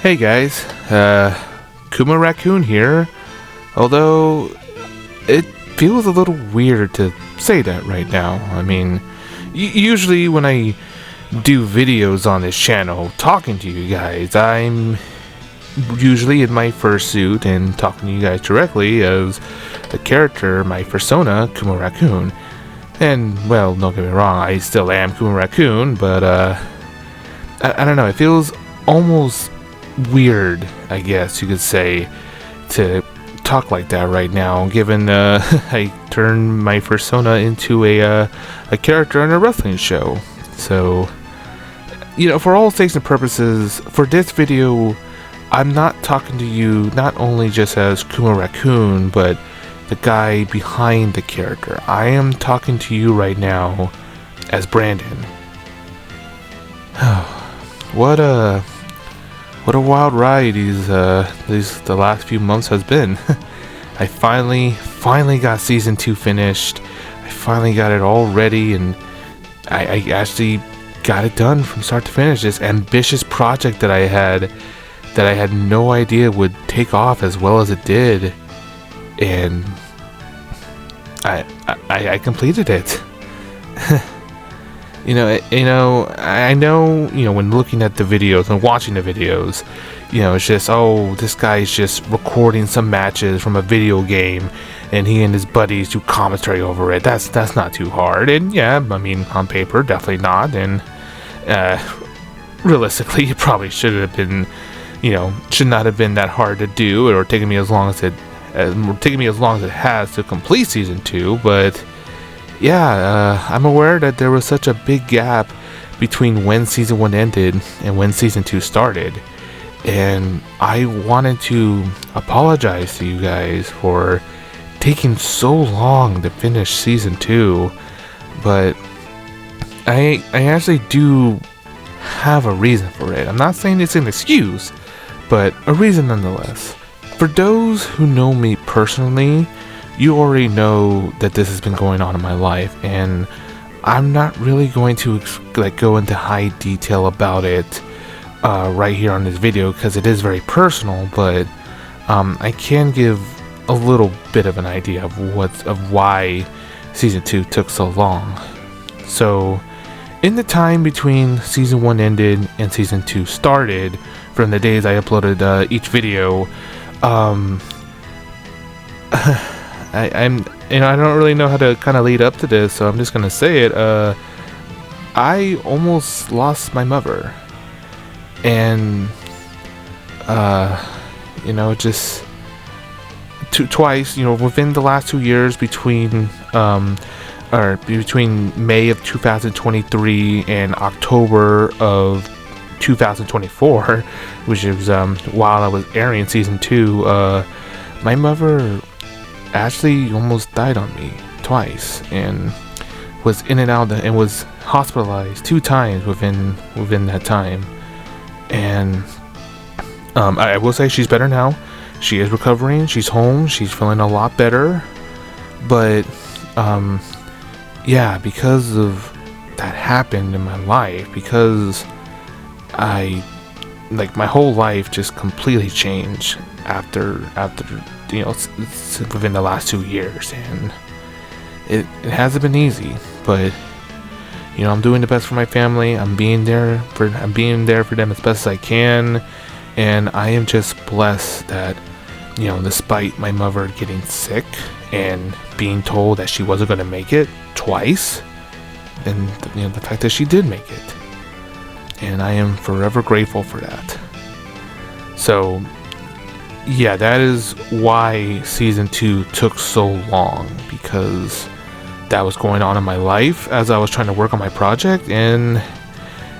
Hey guys, Kuma Raccoon here. Although, it feels a little weird to say that right now. I mean, usually when I do videos on this channel talking to you guys, I'm usually in my fursuit and talking to you guys directly as the character, my persona, Kuma Raccoon. And, well, don't get me wrong, I still am Kuma Raccoon, but, I don't know, it feels almost weird, I guess you could say, to talk like that right now, given I turned my persona into a character in a wrestling show. So, you know, for all intents and purposes, for this video, I'm not talking to you not only just as Kuma Raccoon, but the guy behind the character. I am talking to you right now as Brandon. What a wild ride the last few months has been. I finally got season 2 finished. I finally got it all ready, and I actually got it done from start to finish. This ambitious project that I had no idea would take off as well as it did, and I completed it. I know, when looking at the videos and watching the videos, it's just, oh, this guy's just recording some matches from a video game and he and his buddies do commentary over it. That's not too hard. And yeah, I mean, on paper, definitely not. And realistically, it probably should not have been that hard to do, or taking me as long as it has to complete season 2. But yeah, I'm aware that there was such a big gap between when season 1 ended and when season 2 started, and I wanted to apologize to you guys for taking so long to finish season 2, but I actually do have a reason for it. I'm not saying it's an excuse, but a reason nonetheless. For those who know me personally, you already know that this has been going on in my life, and I'm not really going to go into high detail about it right here on this video, because it is very personal. But I can give a little bit of an idea of why season 2 took so long. So, in the time between season 1 ended and season 2 started, from the days I uploaded each video, I don't really know how to kind of lead up to this, so I'm just gonna say it. I almost lost my mother, and just twice. Within the last 2 years, between May of 2023 and October of 2024, which is while I was airing season 2, my mother actually almost died on me twice, and was in and out and was hospitalized 2 times within that time. And I will say she's better now. She is recovering. She's home. She's feeling a lot better. But yeah, because of that happened in my life, because my whole life just completely changed after within the last 2 years, and it hasn't been easy, but I'm doing the best for my family. I'm being there for them as best as I can, and I am just blessed that despite my mother getting sick and being told that she wasn't going to make it twice, and the fact that she did make it, and I am forever grateful for that. So yeah, that is why season 2 took so long, because that was going on in my life as I was trying to work on my project, and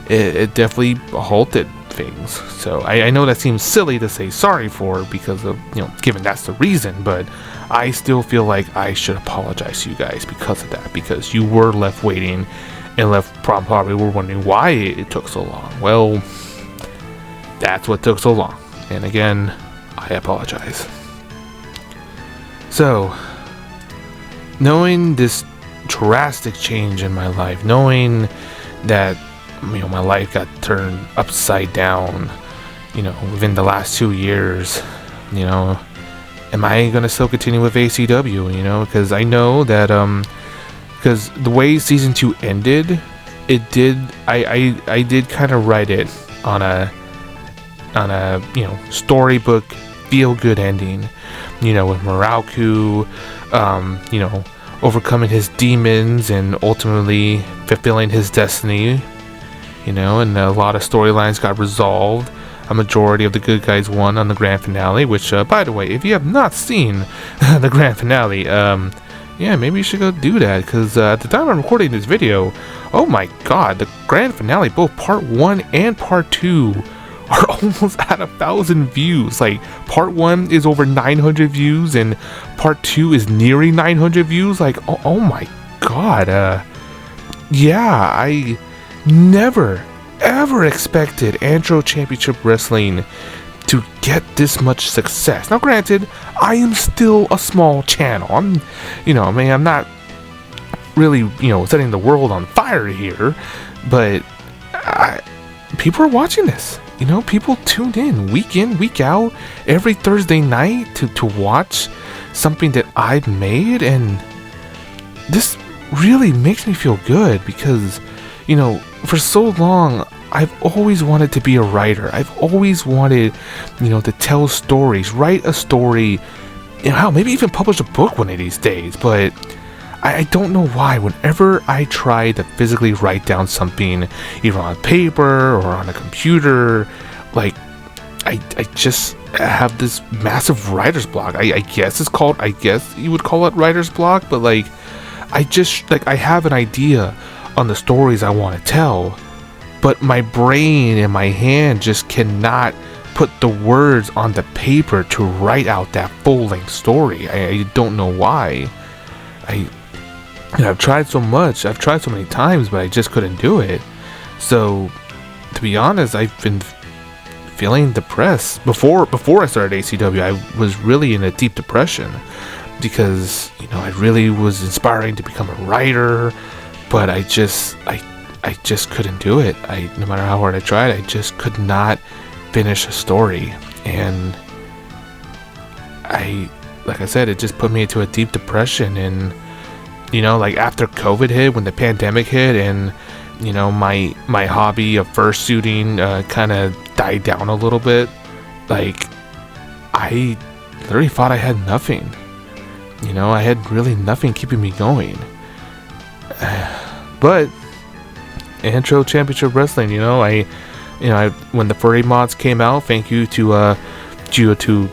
it definitely halted things. So I know that seems silly to say sorry for, because of, given that's the reason, but I still feel like I should apologize to you guys because of that, because you were left waiting and probably were wondering why it took so long. Well, that's what took so long, and again, I apologize. So, knowing this drastic change in my life, knowing that my life got turned upside down, within the last 2 years, am I gonna still continue with ACW? Because I know that because the way season 2 ended, it did. I did kind of write it on a storybook feel good ending. With Muraku, overcoming his demons and ultimately fulfilling his destiny. And a lot of storylines got resolved. A majority of the good guys won on the grand finale, which, by the way, if you have not seen the grand finale, maybe you should go do that, because at the time I'm recording this video, oh my god, the grand finale, both part 1 and part 2 are almost at 1,000 views. Like, part 1 is over 900 views, and part 2 is nearing 900 views. Like, oh my god, I never ever expected Antro Championship Wrestling to get this much success. Now granted, I am still a small channel. I'm not really, setting the world on fire here, but people are watching this. People tuned in, week out, every Thursday night to watch something that I've made, and this really makes me feel good because, for so long, I've always wanted to be a writer. I've always wanted, to tell stories, write a story, hell, maybe even publish a book one of these days. But I don't know why, whenever I try to physically write down something, either on paper or on a computer, like, I just have this massive writer's block. I guess you would call it writer's block, but like, I have an idea on the stories I want to tell, but my brain and my hand just cannot put the words on the paper to write out that full-length story. I don't know why. I've tried so much, I've tried so many times, but I just couldn't do it. So, to be honest, I've been feeling depressed. Before I started ACW, I was really in a deep depression because, I really was inspiring to become a writer, but I just couldn't do it. No matter how hard I tried, I just could not finish a story. And like I said, it just put me into a deep depression. And like after COVID hit, when the pandemic hit, and my hobby of fursuiting kind of died down a little bit, like I literally thought I had nothing. I had really nothing keeping me going. But Antro Championship Wrestling, when the furry mods came out, thank you to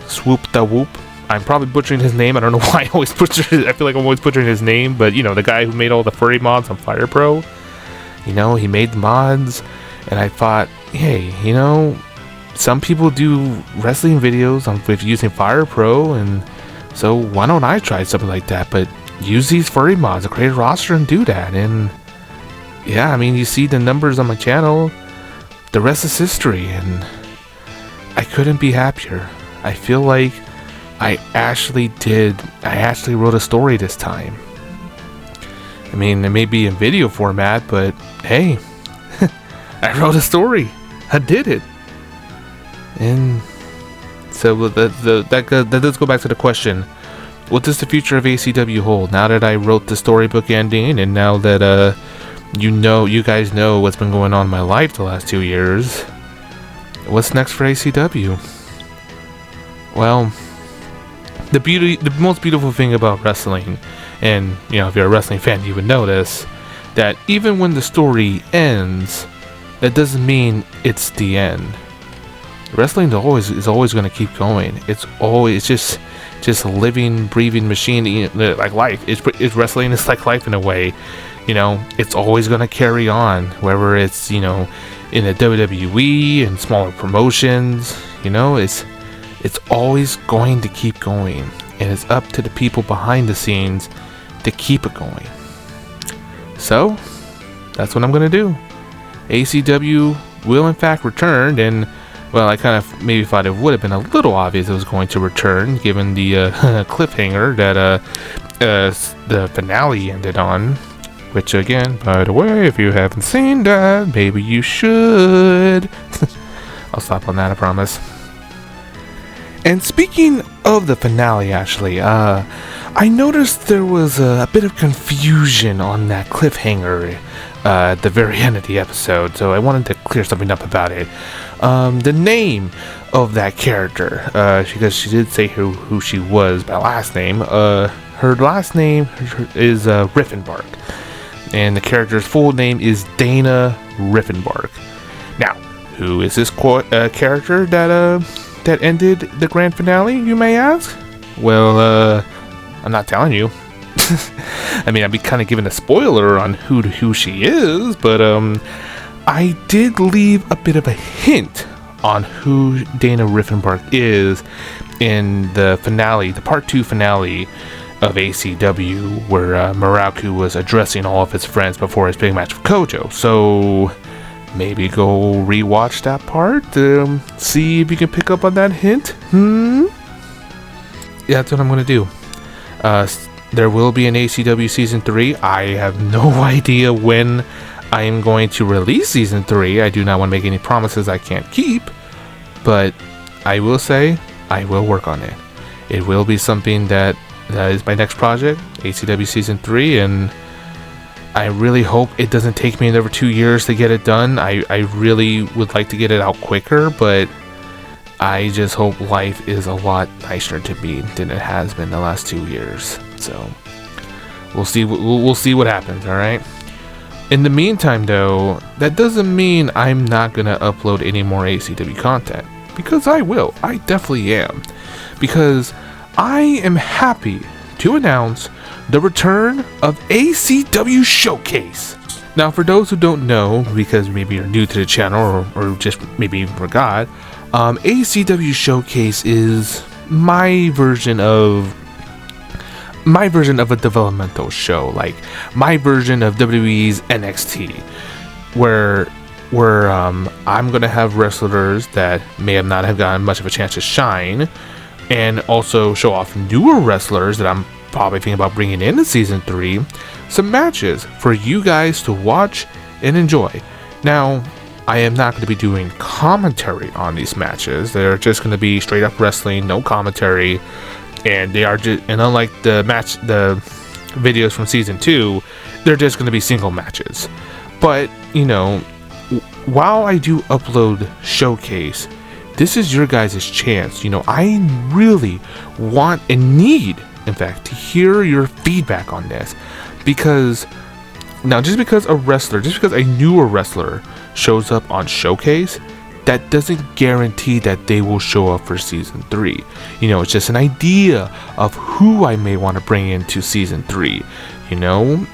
Swoop the Whoop. I'm probably butchering his name. I don't know why I always butcher it. I feel like I'm always butchering his name, but the guy who made all the furry mods on Fire Pro, he made the mods, and I thought, hey, some people do wrestling videos with using Fire Pro, and so why don't I try something like that? But use these furry mods, create a roster and do that. And yeah, you see the numbers on my channel, the rest is history, and I couldn't be happier. I feel like I actually wrote a story this time. It may be in video format, but hey, I wrote a story. I did it. And so that does go back to the question, what does the future of ACW hold? Now that I wrote the storybook ending, and now that you guys know what's been going on in my life the last 2 years, what's next for ACW? Well, the most beautiful thing about wrestling, and if you're a wrestling fan, you would know this, that even when the story ends, that doesn't mean it's the end. Wrestling is always going to keep going. It's just a living, breathing machine, like life. It's wrestling is like life in a way. It's always going to carry on, whether it's in the WWE and smaller promotions. It's always going to keep going, and it's up to the people behind the scenes to keep it going. So that's what I'm going to do. ACW will in fact return, and well, I kind of maybe thought it would have been a little obvious it was going to return, given the cliffhanger that the finale ended on. Which, again, by the way, if you haven't seen that, maybe you should. I'll stop on that, I promise. And speaking of the finale, actually, I noticed there was a bit of confusion on that cliffhanger at the very end of the episode, so I wanted to clear something up about it. The name of that character, because she did say who she was by last name. Her last name is Riffenbark, and the character's full name is Dana Riffenbark. Now, who is this character that ended the grand finale, you may ask? Well, I'm not telling you. I mean, I'd be kind of giving a spoiler on who she is, but I did leave a bit of a hint on who Dana Riffenbark is in the finale, the part 2 finale of ACW, where Muraku was addressing all of his friends before his big match with Kojo. So maybe go rewatch that part, see if you can pick up on that hint. Yeah, that's what I'm gonna do. There will be an ACW Season 3. I have no idea when I am going to release Season 3. I do not want to make any promises I can't keep, but I will say I will work on it. It will be something that is my next project, ACW Season 3, and I really hope it doesn't take me another 2 years to get it done. I really would like to get it out quicker, but I just hope life is a lot nicer to me than it has been the last 2 years. So we'll see. We'll see what happens. All right. In the meantime, though, that doesn't mean I'm not gonna upload any more ACW content, because I will. I definitely am, because I am happy to announce the return of ACW Showcase. Now, for those who don't know, because maybe you're new to the channel or just maybe forgot, ACW Showcase is my version of a developmental show, like my version of WWE's NXT, where I'm gonna have wrestlers that may not have gotten much of a chance to shine, and also show off newer wrestlers that I'm probably thinking about bringing in Season 3, some matches for you guys to watch and enjoy. Now, I am not going to be doing commentary on these matches. They're just going to be straight up wrestling, no commentary, and they are just, and unlike the videos from Season 2, they're just going to be single matches. But, you know, while I do upload Showcase, this is your guys' chance. You know, I really want and need, in fact, to hear your feedback on this, because now just because a newer wrestler shows up on Showcase, that doesn't guarantee that they will show up for Season 3. You know, it's just an idea of who I may want to bring into Season 3, you know,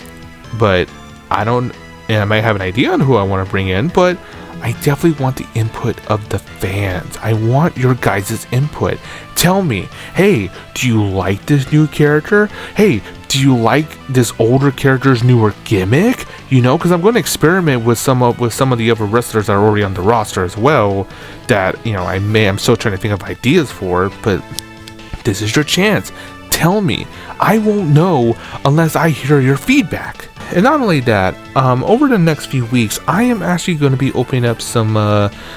but I might have an idea on who I want to bring in, but I definitely want the input of the fans. I want your guys' input. Tell me, hey, do you like this new character? Hey, do you like this older character's newer gimmick? You know, because I'm going to experiment with some of the other wrestlers that are already on the roster as well, that, you know, I'm still trying to think of ideas for, but this is your chance. Tell me. I won't know unless I hear your feedback. And not only that, over the next few weeks, I am actually going to be opening up some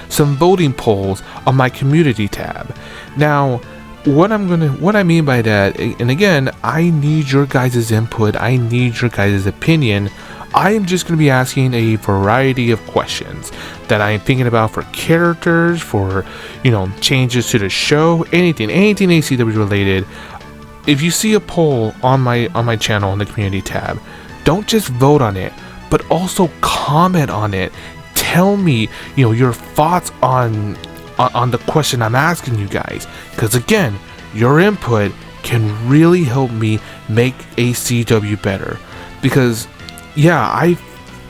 voting polls on my community tab. Now, what I mean by that, and again, I need your guys' input. I need your guys' opinion. I am just going to be asking a variety of questions that I am thinking about for characters, for, you know, changes to the show, anything ACW related. If you see a poll on my channel in the community tab, don't just vote on it, but also comment on it. Tell me, you know, your thoughts on the question I'm asking you guys, because again, your input can really help me make ACW better. Because yeah,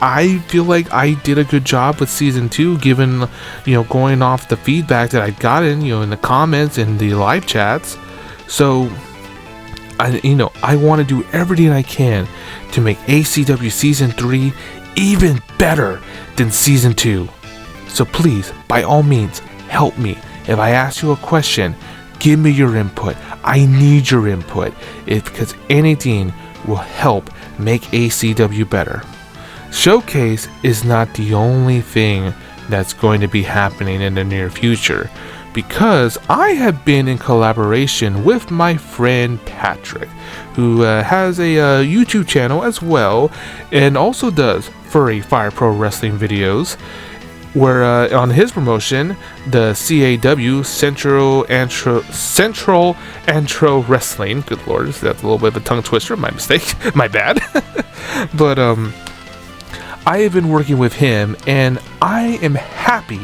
I feel like I did a good job with Season 2, given, you know, going off the feedback that I've gotten, you know, in the comments and the live chats. So I want to do everything I can to make ACW Season 3 even better than Season 2. So please, by all means, help me. If I ask you a question, give me your input. I need your input, because anything will help make ACW better. Showcase is not the only thing that's going to be happening in the near future, because I have been in collaboration with my friend Patrick, who has a YouTube channel as well, and also does Furry Fire Pro Wrestling videos, where on his promotion, the CAW, Central Antro Wrestling, good lord, that's a little bit of a tongue twister, my mistake, my bad, but I have been working with him, and I am happy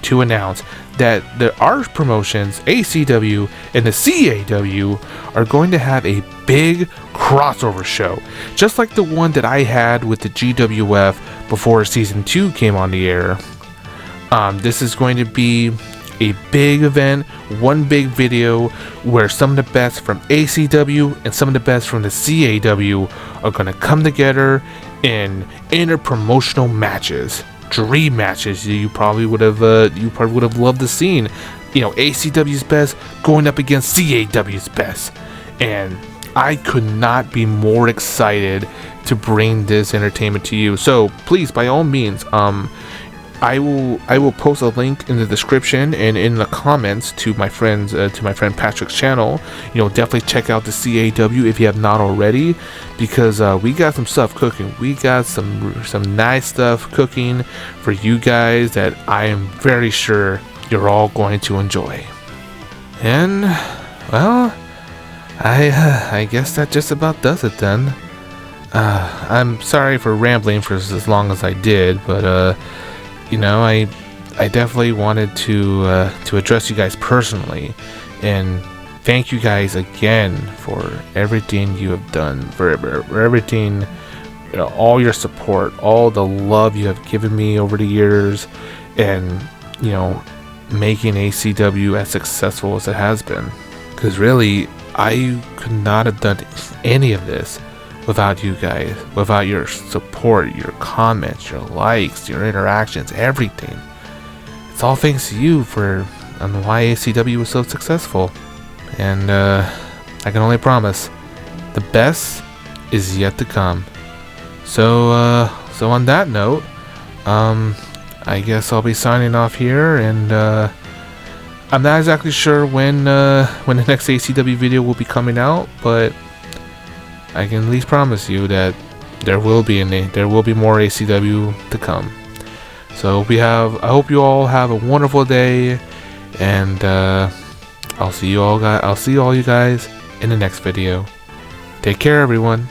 to announce that our promotions, ACW and the CAW, are going to have a big crossover show, just like the one that I had with the GWF before Season 2 came on the air. This is going to be a big event, one big video, where some of the best from ACW and some of the best from the CAW are going to come together in inter-promotional matches. Dream matches you probably would have loved to seen. You know, ACW's best going up against CAW's best, and I could not be more excited to bring this entertainment to you. So please, by all means, I will post a link in the description and in the comments to my friend Patrick's channel. You know, definitely check out the CAW if you have not already, because we got some stuff cooking. We got some nice stuff cooking for you guys that I am very sure you're all going to enjoy. And well, I guess that just about does it then. I'm sorry for rambling for as long as I did, but you know, I definitely wanted to address you guys personally, and thank you guys again for everything you have done, for everything, you know, all your support, all the love you have given me over the years, and you know, making ACW as successful as it has been. Because really, I could not have done any of this without you guys, without your support, your comments, your likes, your interactions, everything. It's all thanks to you on why ACW was so successful. And I can only promise, the best is yet to come. So on that note, I guess I'll be signing off here, and I'm not exactly sure when the next ACW video will be coming out, but I can at least promise you that there will be more ACW to come. So I hope you all have a wonderful day, and I'll see all you guys in the next video. Take care, everyone.